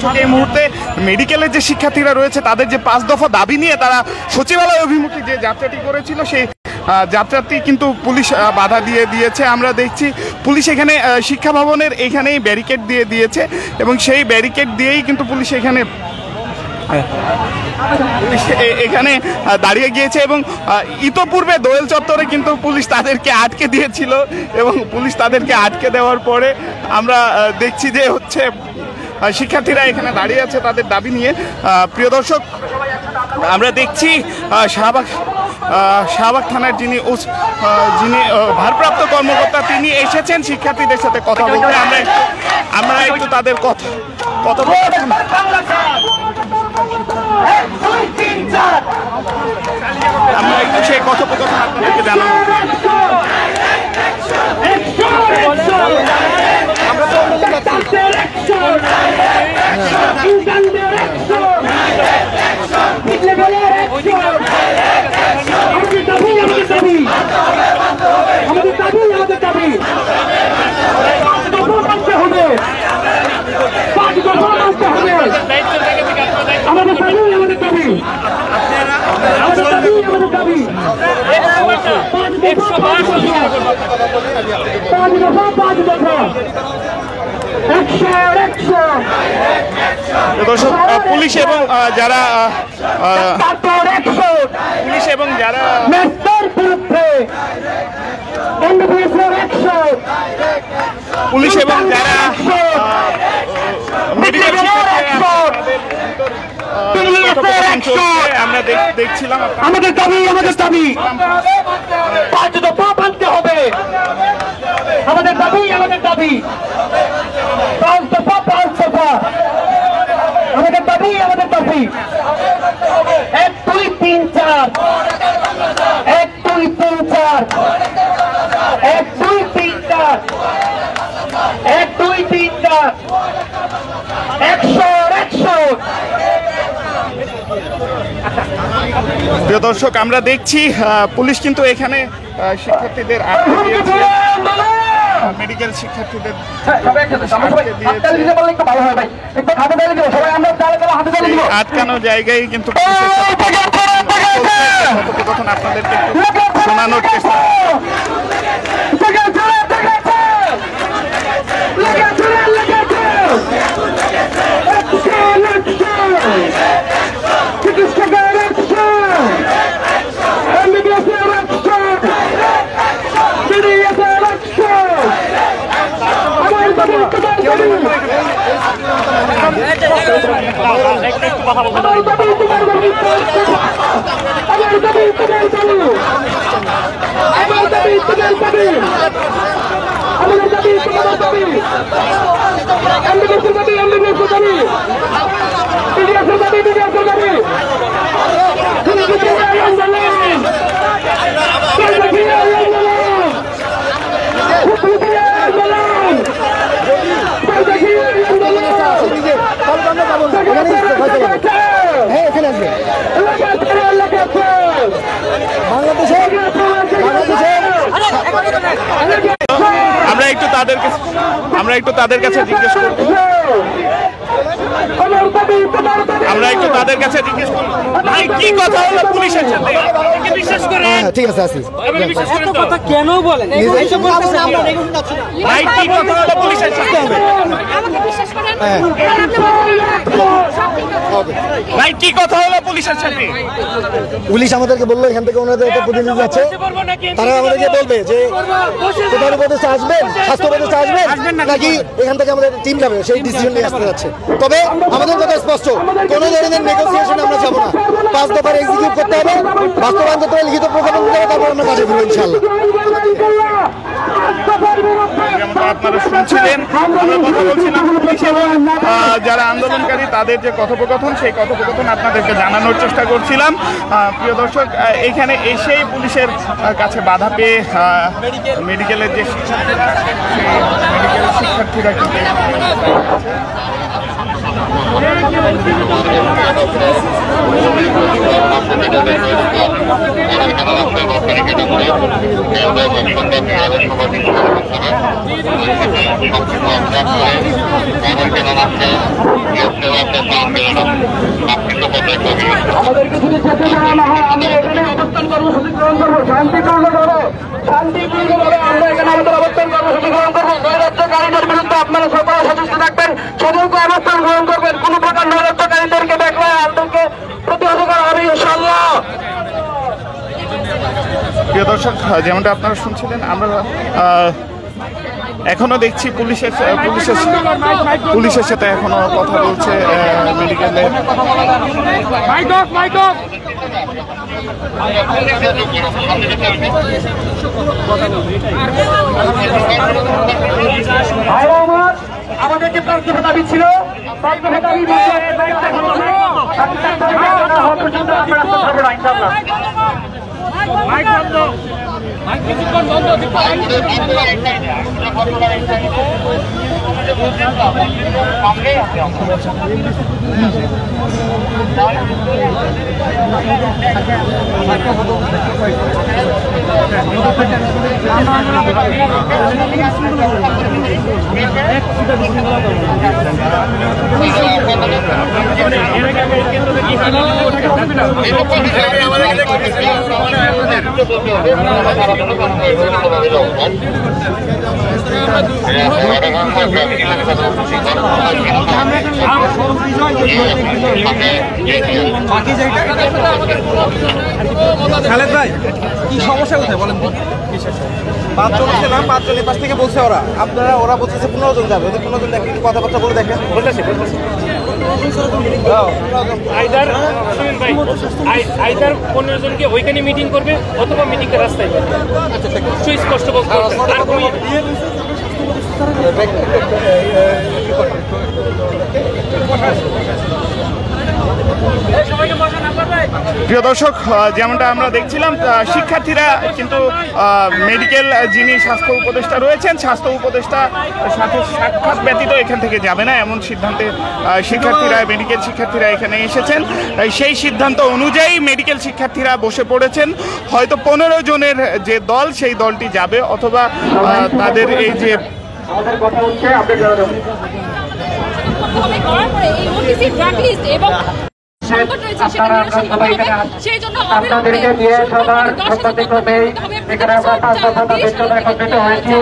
দর্শক এই মুহূর্তে মেডিকেলের যে শিক্ষার্থীরা রয়েছে তাদের যে 5 দফা দাবি নিয়ে তারা সচিবালয় অভিমুখী যে যাত্রাটি করেছিল সেই যাত্রাটি কিন্তু পুলিশ বাধা দিয়ে দিয়েছে। আমরা দেখছি পুলিশ এখানে শিক্ষা ভবনের এখানেই ব্যারিকেড দিয়ে দিয়েছে এবং সেই ব্যারিকেড দিয়েই কিন্তু পুলিশ এখানে দাঁড়িয়ে গিয়েছে এবং ইতোপূর্বে দোয়েল চত্বরে কিন্তু পুলিশ তাদেরকে আটকে দিয়েছিল এবং পুলিশ তাদেরকে আটকে দেওয়ার পরে আমরা দেখছি যে হচ্ছে শিক্ষার্থীরা এখানে দাঁড়িয়ে আছে তাদের দাবি নিয়ে। প্রিয় দর্শক, আমরা দেখছি শাহবাগ থানার যিনি ভারপ্রাপ্ত কর্মকর্তা তিনি এসেছেন শিক্ষার্থীদের সাথে কথা বলতে। আমরা একটু তাদের কথোপকথন আমরা একটু সেই কথোপকথন আপনাদেরকে জানাবো। দর্শক, পুলিশ এবং যারা মেডিকেল আমরা দেখছিলাম আমাদের দাবি 5 দফা মানতে হবে। আমাদের দাবি 5 দফা আমাদের দাবি 1 2 3 4 1 2 3 4 1 2 3 4 1 2 3 4 100 প্রিয় দর্শক, আমরা দেখছি পুলিশ কিন্তু এখানে শিক্ষার্থীদের মেডিকেল শিক্ষার্থীদের আটকানো জায়গায় কিন্তু কথোপকথন আপনাদেরকে শোনানোর চেষ্টা। আমরা একটু তাদের কাছে জিজ্ঞেস করব। ভাই, কি কথা হলো পুলিশের সাথে? বিশ্বাস করেন? ঠিক আছে, আসি। এত কথা কেন বলেন? ভাই, কি কথা হলো পুলিশের সাথে? আমাকে বিশ্বাস করেন? ভাই, কি কথা হলো পুলিশের সাথে? পুলিশ আমাদেরকে বললো এখান থেকে ওনাদের একটা প্রতিনিধি আছে, তারা আমাদেরকে বলবে যে প্রধান উপদেষ্টা আসবেন, স্বাস্থ্য উপদেষ্টা আসবেন নাকি এখান থেকে আমাদের টিম যাবে, সেই ডিসিশন নিয়ে আসতে যাচ্ছে। তবে আমাদের কথা স্পষ্ট, কোনো ধরনের নেগোসিয়েশনে আমরা যাবো না। 5 দফার এক্সিকিউট করতে হবে, বাস্তবায়ন করতে হবে, লিখিত প্রজ্ঞাপন দিতে হবে, তারপর আমরা কাজে ফিরবো ইনশাআল্লাহ। আপনারা শুনছিলেন, আমরা কথা বলছিলাম পুলিশ এবং যারা আন্দোলনকারী তাদের যে কথোপকথন, সেই কথোপকথন আপনাদেরকে জানানোর চেষ্টা করছিলাম। প্রিয় দর্শক, এইখানে এসেই পুলিশের কাছে বাধা পেয়ে মেডিকেলের যে শিক্ষার্থীরা, সেই মেডিকেল শিক্ষার্থীরা কিন্তু আমাদেরকে যদি যেতে দেওয়া না হয় আমরা এখানে অবস্থান কর্মসূচি গ্রহণ করবো শান্তিপূর্ণভাবে আমরা এখানে আমাদের অবস্থান কর্মসূচি গ্রহণ করবো। নৈরাজ্যকারীদের বিরুদ্ধে আপনারা সকলে সচেষ্ট থাকবেন, সতর্ক অবস্থান গ্রহণ করবেন। কোন প্রকার নৈরাজ্যকারীদেরকে দেখলে আন্দোলনকে প্রতিহত করা হবে ইনশাআল্লাহ। প্রিয় দর্শক, যেমনটা আপনারা শুনছিলেন, আমরা এখনো দেখছি পুলিশের সাথে এখনো কথা বলছে মেডিকেলে। আমাদের যে প্রার্থীর দাবি ছিল প্রার্থীর দাবি খালেদ ভাই, কি সমস্যা কোথায় বলেন? 5 জন নাম 5 জন পাশ থেকে বলছে ওরা বলতেছে 15 জন যাবে। 15 জন দেখে একটু কথাবার্তা বলে দেখেন। আইদার 15 জনকে ওইখানে মিটিং করবে অথবা মিটিংটা রাস্তায় করবে। সুস্পষ্ট প্রিয় দর্শক, যেমনটা আমরা দেখছিলাম, শিক্ষার্থীরা কিন্তু মেডিকেল যিনি স্বাস্থ্য উপদেষ্টা রয়েছেন, স্বাস্থ্য উপদেষ্টা সাথে সাক্ষাৎ ব্যতীত এখান থেকে যাবে না, এমন সিদ্ধান্তে মেডিকেল শিক্ষার্থীরা এখানে এসেছেন। সেই সিদ্ধান্ত অনুযায়ী মেডিকেল শিক্ষার্থীরা বসে পড়েছেন। হয়তো 15 জনের যে দল, সেই দলটি যাবে, অথবা তাদের এই যে আমাদের কথা হচ্ছে আপনাদেরকে নিয়ে সবার সম্মতিক্রমে এখানে আমরা 5 দফা দাবির জন্য একত্রিত হয়েছি।